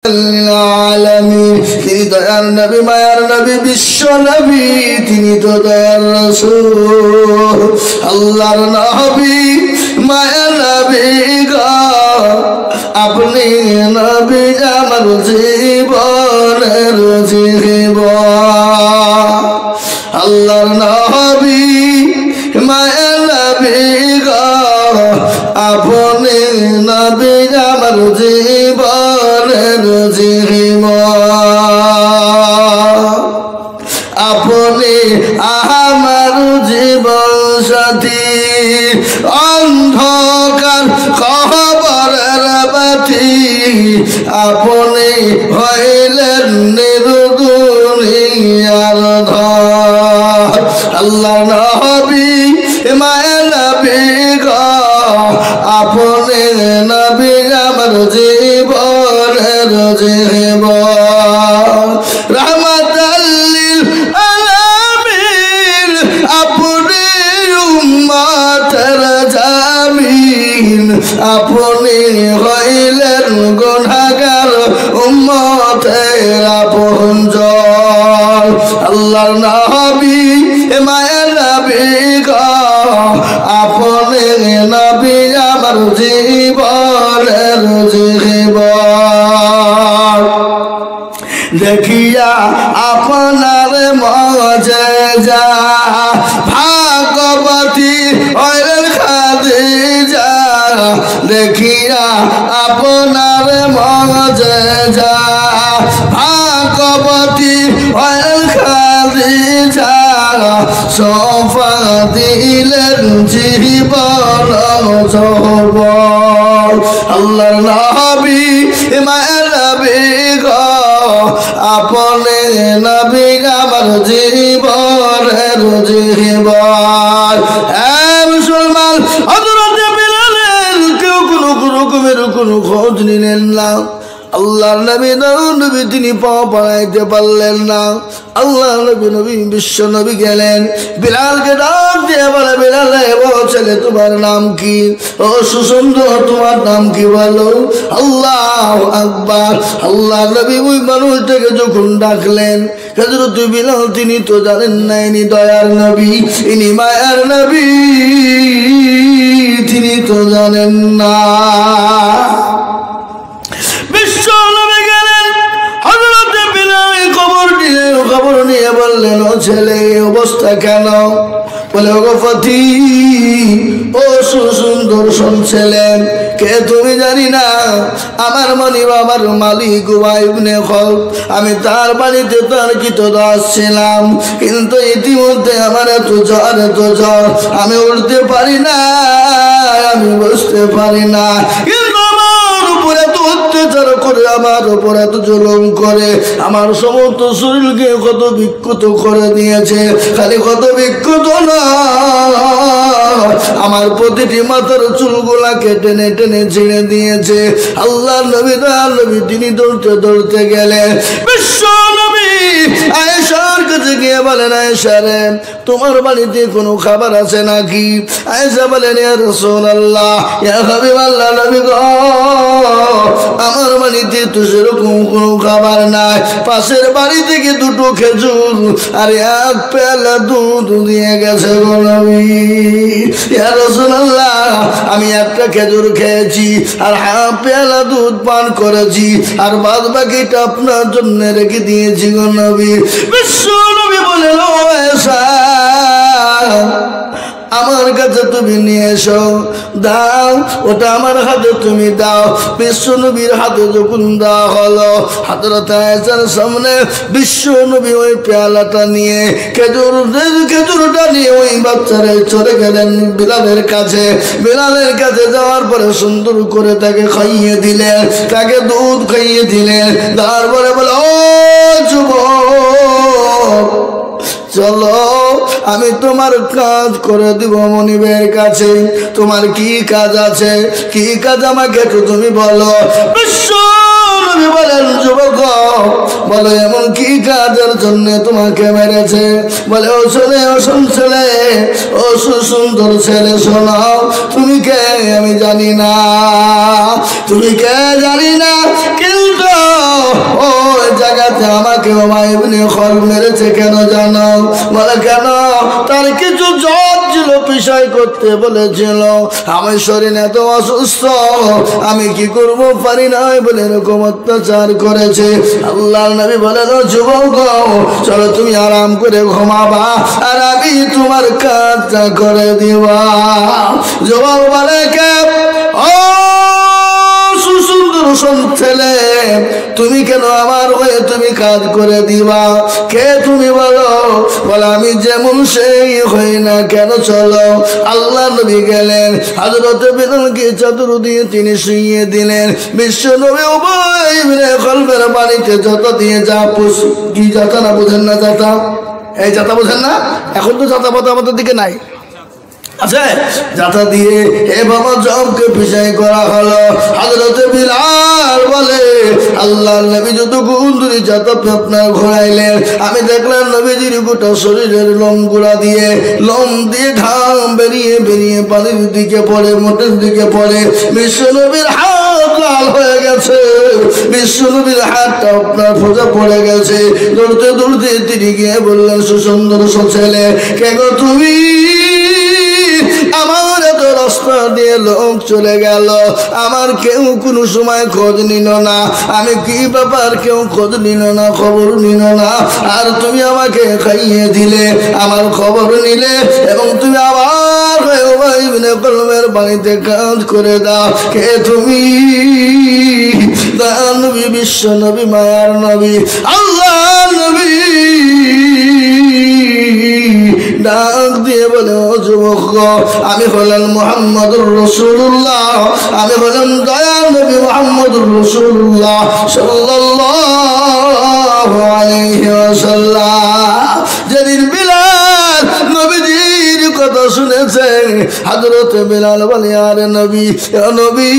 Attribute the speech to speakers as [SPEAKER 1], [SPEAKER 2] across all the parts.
[SPEAKER 1] العالمين তিনি দয়ার নবী মায়ার নবী বিশ্ব নবী তিনি তো দয়ার রাসূল আল্লাহর নবী মায়ার নবী গো আপনি নবী আমার জীবনের জীবন আল্লাহর নবী মায়ার নবী গো আপনি নবী আমার জীবনের আপনি আমার জীবন সাথী অন্ধকার কবরের বাতি আপনি হইলেন নির্দুনিয়ার ধর আল্লাহ নবী মায়ের নবী গো আপনি নবী আমার জীবনের জীবন রহমাতাল লিল আলামিন আপনি উম্মতের জামিন আপনি হইলেন গুনাহগার উম্মতের আপনজন আল্লাহর নবী মায়ের নবী গো আপনি নবী আমার জীবনের জীবন দেখিয়া আপনার মজেজা ভাগবতী হইলেন খাদিজা দেখিয়া আপনার মজেজা ভাগবতী হইলেন খাদিজা সোফা দিলেন জীবন যৌবন আল্লাহর নবী মায়ের নবী গো আপনি নবী আমার জীবনের জীবন মুসলমান হযরত বিলালের কেউ কোনো রকমের কোনো খোঁজ নিলেন না আল্লাহর নবী নবী তিনি পাও বাড়াইতে পারলেন না আল্লাহ নবী বিশ্ব নবী গেলেন বিলালকে ডাক দিয়ে বলে বিলাল ও ছেলে তোমার নাম কি ও সুসুন্দর তোমার নাম কি বলো আল্লাহু আকবার আল্লাহ নবী ওই মানুষটাকে যখন ডাকলেন হযরত বিলাল তিনি তো জানেন না ইনি দয়ার নবী ইনি মায়ার নবী তিনি তো জানেন না খবর নিয়ে বললেন ও ছেলে অবস্থা কেন বলে ওগো পতি ও সুন্দর শুনছিলেন কে তুমি জানি না আমার মনি বাবার মালিক ইবনে খলদ আমি তার বাড়িতে তার কৃতদাস ছিলাম কিন্তু ইতিমধ্যে আমার এত জ্বর আমি উঠতে পারি না আমি বসতে পারি না অত্যাচার করে আমার উপর এত জুলুম করে আমার সমস্ত শরীরকে কত বিক্ষত করে দিয়েছে খালি কত বিক্ষত না আমার প্রতিটি মাথার চুলগুলাকে টেনে টেনে ছিঁড়ে দিয়েছে আল্লাহ নবী তিনি দৌড়তে গেলে বিশ্ব নবী আয়েশার কাছে গিয়ে বলেন আয়েশা রে তোমার বাড়িতে কোনো খাবার আছে নাকি আয়েশা বলেন ইয়া রাসূলুল্লাহ ইয়া হাবিবাল্লাহ নবী গো আমার বাড়িতে তো সেরকম কোনো খাবার নাই পাশের বাড়ি থেকে দুটো খেজুর আর এক পেয়ালা দুধ দিয়ে গেছে গো নবী ইয়া রাসূলুল্লাহ আমি একটা খেজুর খেয়েছি আর হাফ পেয়ালা দুধ পান করেছি আর বাদ বাকিটা আপনার জন্য রেখে দিয়েছি গো নবী বিশ্ব নবী বলেন ও আয়েশা আমার কাছে তুমি নিয়ে এসো দাও ওটা আমার হাতে তুমি দাও বিশ্ব নবীর হাতে যখন দেওয়া হলো হযরত আয়েশার সামনে বিশ্ব নবী ওই পেয়ালাটা নিয়ে খেজুরটা নিয়ে ওই বাচ্চারা চলে গেলেন বিলালের কাছে যাওয়ার পরে সুন্দর করে তাকে খাইয়ে দিলেন তাকে দুধ খাইয়ে দিলেন তারপরে বলে ও যুবক চলো আমি তোমার কাজ করে দিব মনিবের কাছে তোমার কি কাজ আছে কি কাজ আমাকে একটু তুমি বলো বিশ্ব নবী বলেন যুবক বলে এমন কি কাজের জন্য তোমাকে মেরেছে বলে ও ছেলে ও ছেলে ও সুন্দর ছেলে শোনাও তুমি কে আমি জানি না তুমি কে জানি না কিন্তু জায়গাতে আমাকে উমাইয়া ইবনে খালদ মেরেছে কেন জানো? বলে কেন? তার কিছু জ্বর ছিল, পেশাব করতে বলেছিল, আমার শরীর এত অসুস্থ, আমি কি করব পারি না বলে এরকম অত্যাচার করেছে। আল্লাহর নবী বলেন, যুবক চলো তুমি আরাম করে ঘুমাবা, আর আমি তোমার কাজটা করে দিবা। যুবক বলে, কে? ও সুন্দর ছেলে, তুমি কেন আমার হয়ে তুমি কাজ করে দিবা? কে তুমি বলো? বলে আমি যেমন সেই হই না কেন, চলো। আল্লাহ নবী গেলেন, হযরত বিলালকে চাদর দিয়ে তিনি শুইয়ে দিলেন। বিশ্ব নবী উমাইয়া ইবনে খালদের বাড়িতে যত দিয়ে যা কি যাতা না, বুঝেন না যাতা? এই যাতা বুঝেন না? এখন তো যাতা পাতা আমাদের দিকে নাই, আছে যাতা দিয়ে হে বাবা জবকে পিছাই করা হলো। হযরত বিলাল বলে, আল্লাহর নবী যত গুন্দুরি যাতা আপনার ঘোরাইলেন, আমি দেখলাম নবীজির গোটা শরীরের লোমগুলা দিয়ে ঘাম বেরিয়ে বেরিয়ে পানির দিকে পড়ে, মোটের দিকে পড়ে। বিশ্ব নবীর হাত লাল হয়ে গেছে, বিশ্ব নবীর হাতটা আপনার ফোঁজা পড়ে গেছে। দৌড়তে দৌড়তে তিনি গিয়ে বললেন, সুন্দর ছেলে, কে গো তুমি? আমার এত রাস্তা দিয়ে লোক চলে গেল, আমার কেউ কোনো সময় খোঁজ নিল না, আমি কি ব্যাপার কেউ খোঁজ নিল না, খবর নিল না, আর তুমি আমাকে খাইয়ে দিলে, আমার খবর নিলে, এবং তুমি আবার উমাইয়া ইবনে খালদের বাড়িতে কাজ করে দাও। কে তুমি? দয়ার নবী, বিশ্ব নবী, মায়ার নবী, আল্লাহ নবী ডাক দিয়ে বলে, ও যুবক, আমি হলাম মুহাম্মদুর রাসূলুল্লাহ, আমি হলাম দয়ার নবী মুহাম্মদুর রাসূলুল্লাহ সাল্লাল্লাহু আলাইহি ওয়াসাল্লাম। যেদিন বিলাল নবীজির কথা শুনেছেন, হযরত বিলাল বলে, আরে নবী, নবী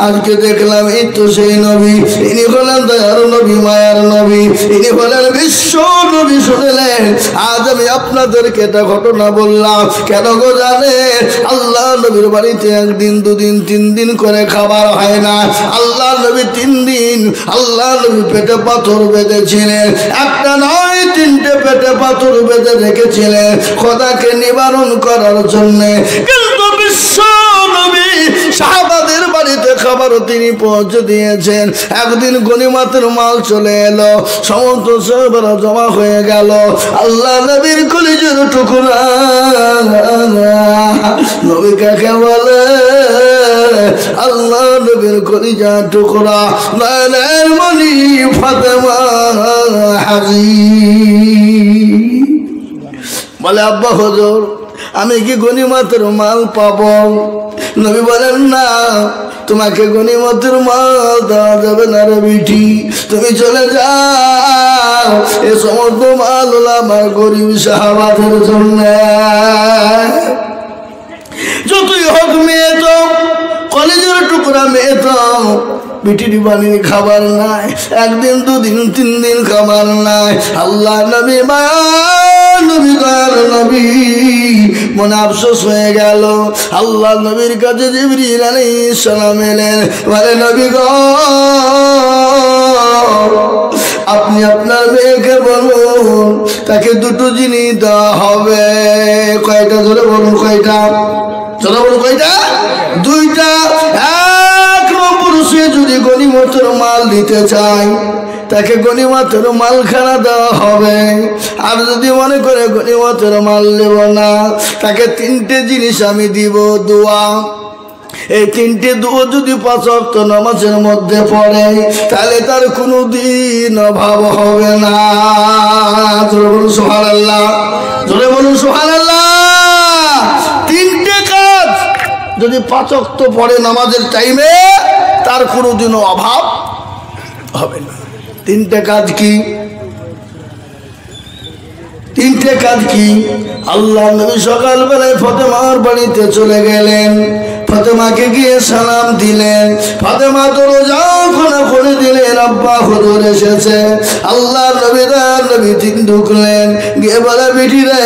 [SPEAKER 1] আজকে দেখলাম এই তো সেই নবী, ইনি হলেন দয়ার নবী, মায়ার নবী, ইনি হলেন বিশ্ব নবী। শুনলেন, আজ আমি আপনাদেরকে একটা ঘটনা বললাম, কেন গো জানে? আল্লাহ নবীর বাড়িতে একদিন, দুদিন, 3 দিন করে খাবার হয় না। আল্লাহ নবী 3 দিন আল্লাহ নবী পেটে পাথর বেঁধেছিলেন, একটা নয় 3টে পেটে পাথর বেঁধে রেখেছিলেন খোদাকে নিবারণ করার জন্য। কিন্তু বিশ্ব নবী সাহাবাদের বাড়িতে খাবারও তিনি পৌঁছে দিয়েছেন। একদিন গনিমতের মাল চলে এলো, সমস্ত সাহাবারা জমা হয়ে গেল। আল্লাহ নবীর কলিজার টুকরা, নবী কাকে বলে? আল্লাহ নবীর কলিজার টুকরা, নয়নের মণি ফাতেমা হাজির বলে, আব্বা হুজুর আমি কি গনিমতের মাল পাবো? নবী বলেন, না, তোমাকে গনিমতের মাল দেওয়া যাবে না রে বিটি, তুমি চলে যাও, এ সমস্ত মাল হলো আমার গরিব সাহাবাদের জন্য। যতই হোক মেয়ে তো, কলেজের টুকরা মেয়ে তো, বিটির বানিয়ে খাবার নাই, একদিন, 2 দিন, 3 দিন খাবার নাই। আল্লাহ নবী, মায়া নবী, দয়ার নবী মনে আফসোস হয়ে গেল। আল্লাহ নবীর কাছে জিবরিল আলাইহিস সালাম এলেন, বলে, নবী গো, আপনি আপনার মেয়েকে বলুন তাকে 2টো জিনিস দেওয়া হবে। কয়টা? ধরে বলুন, কয়টা? চলো বলুন, কয়টা? 2টা। এক নম্বর, সে যদি গনিমতের মাল দিতে চায় তাকে গনিমতের মালখানা দেওয়া হবে, আর যদি মনে করে গনিমতের মাল নেব না, তাকে 3টে জিনিস আমি দিব, দোয়া। এই 3টে দোয়া যদি 5 ওয়াক্ত নামাজের মধ্যে পড়ে, তাহলে তার কোনো দিন অভাব হবে না। জোরে বলুন সুবহানাল্লাহ, জোরে বলুন সুবহানাল্লাহ। 3টে কাজ যদি 5 ওয়াক্ত পড়ে নামাজের টাইমে, তার কোনোদিনও অভাব হবে না। 3টে কাজ কি? 3টে কাজ কি? আল্লাহ নবী সকালবেলায় ফাতেমার বাড়িতে চলে গেলেন, ফাতেমাকে গিয়ে সালাম দিলেন। ফাতেমা দরজা খুলে দিলেন, আব্বা হুজুর এসেছে। আল্লাহ নবী তিনি ঢুকলেন, গিয়ে বলে, বেটি রে,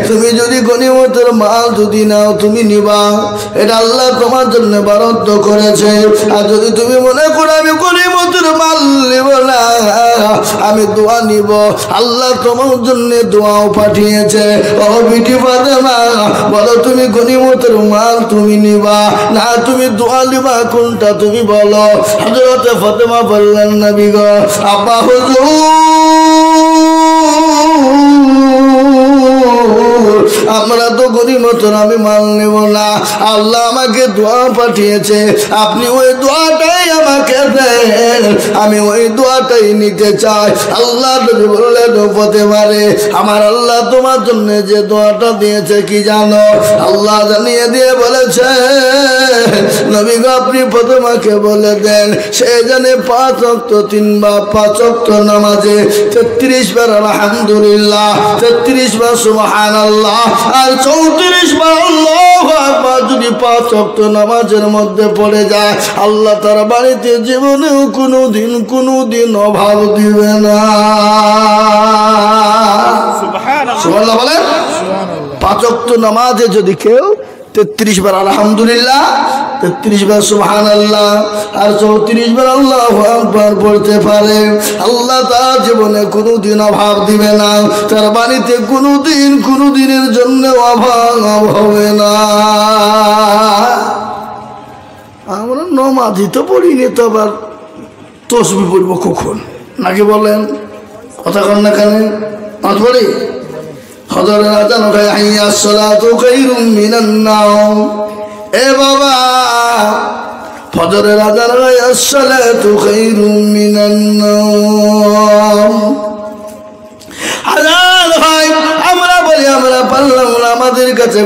[SPEAKER 1] তুমি যদি গনিমতের মাল যদি নাও তুমি নিবা, এটা আল্লাহ তোমার জন্য বরাদ্দ করেছে। আর যদি তুমি মনে করো আমি গনিমতের মাল নেব না, আমি দোয়া নিব। আল্লাহ তোমার জন্য দোয়াও পাঠিয়েছে। ও বিটি ফাতেমা, বলো তুমি গনিমতের মাল তুমি নিবা না তুমি দোয়া নিবা, কোনটা তুমি বলো? হযরত ফাতেমা বললেন, নবী গো, আব্বা হুজুর, আমরা তো গনিমতের আমি মাল নেব না। আল্লাহ আমাকে দোয়া পাঠিয়েছে, আপনি ওই দোয়াটাই আমাকে দেন, আমি ওই দোয়াটাই নিতে চাই। আল্লাহ নবী বললেন, ফাতেমা রে, আমার আল্লাহ তোমার জন্য যে দোয়াটা দিয়েছে কি জানো? আল্লাহ জানিয়ে দিয়ে বলেছে, নবী গো, আপনি ফাতেমাকে বলে দেন সে জানে 5 ওয়াক্ত 3 বা 5 ওয়াক্ত নামাজে 33 বার আলহামদুলিল্লাহ, 33 বার সুবহানাল্লাহ আর 34 বার আল্লাহু আকবার যদি 5 ওয়াক্ত নামাজের মধ্যে পড়ে যায়, আল্লাহ তার বাড়িতে জীবনেও কোনোদিন অভাব দিবে না। সুবহানাল্লাহ বলেন। 5 ওয়াক্ত নামাজে যদি কেউ 33 বার আলহামদুলিল্লাহ, 33 বার সুবহানাল্লাহ আর 34 বার আল্লাহু আকবার পড়তে পারে, আল্লাহ তার জীবনে কোনোদিন অভাব দিবে না, তার বাড়িতে কোনোদিনের জন্য অভাব হবে না। আমরা নামাজই তো পড়িনি, তো আবার তসবিহ পড়ব কখন নাকি বলেন? কথা কন না কেন? নামাজ পড়ি, হযরত আযান হয় হাইয়া সালাতু খায়রুম মিনান নাওম। এ বাবা, ফজরের আযান হয় আসসালাতু খায়রুম মিনান নাওম। আযান হয়, আমরা বলি আমরা পারলাম না, আমাদের কাছে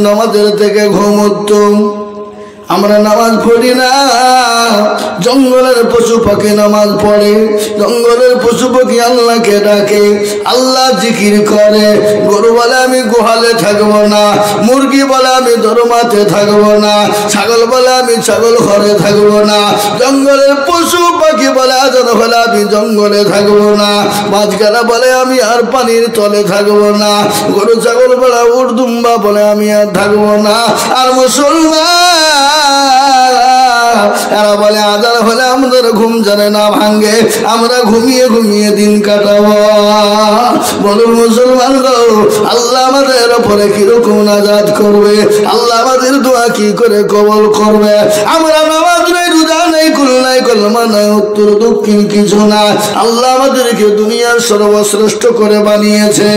[SPEAKER 1] নামাজের থেকে ঘুম উত্তম। আমরা নামাজ পড়ি না। জঙ্গলের পশু পাখি নামাজ পড়ে, জঙ্গলের পশু পাখি আল্লাহকে ডাকে, আল্লাহ জিকির করে। গরু বলে আমি গোহালে থাকবো না, মুরগি বলে আমি দরমাতে থাকবো না, ছাগল বলে আমি ছাগল ঘরে থাকবো না, জঙ্গলের পশু পাখি বলে আজান হলে আমি জঙ্গলে থাকবো না, মাঝখানা বলে আমি আর পানির তলে থাকবো না, গরু ছাগল বলে উর্দুম্বা বলে আমি আর থাকবো না। আর মুসলমান এরা বলে আজান হলে আমাদের ঘুম জানে না ভাঙ্গে, আমরা ঘুমিয়ে দিন কাটাবো। বলুন মুসলমান গো, আল্লাহ আমাদের উপরে কিরকম নাজাত করবে? আল্লাহ আমাদের দোয়া কি করে কবুল করবে? আমরা নামাজ নেই, রোজা নেই, কুল নাই, কলমা নাই, উত্তর দক্ষিণ কিছু না। আল্লাহ আমাদেরকে দুনিয়ার সর্বশ্রেষ্ঠ করে বানিয়েছে।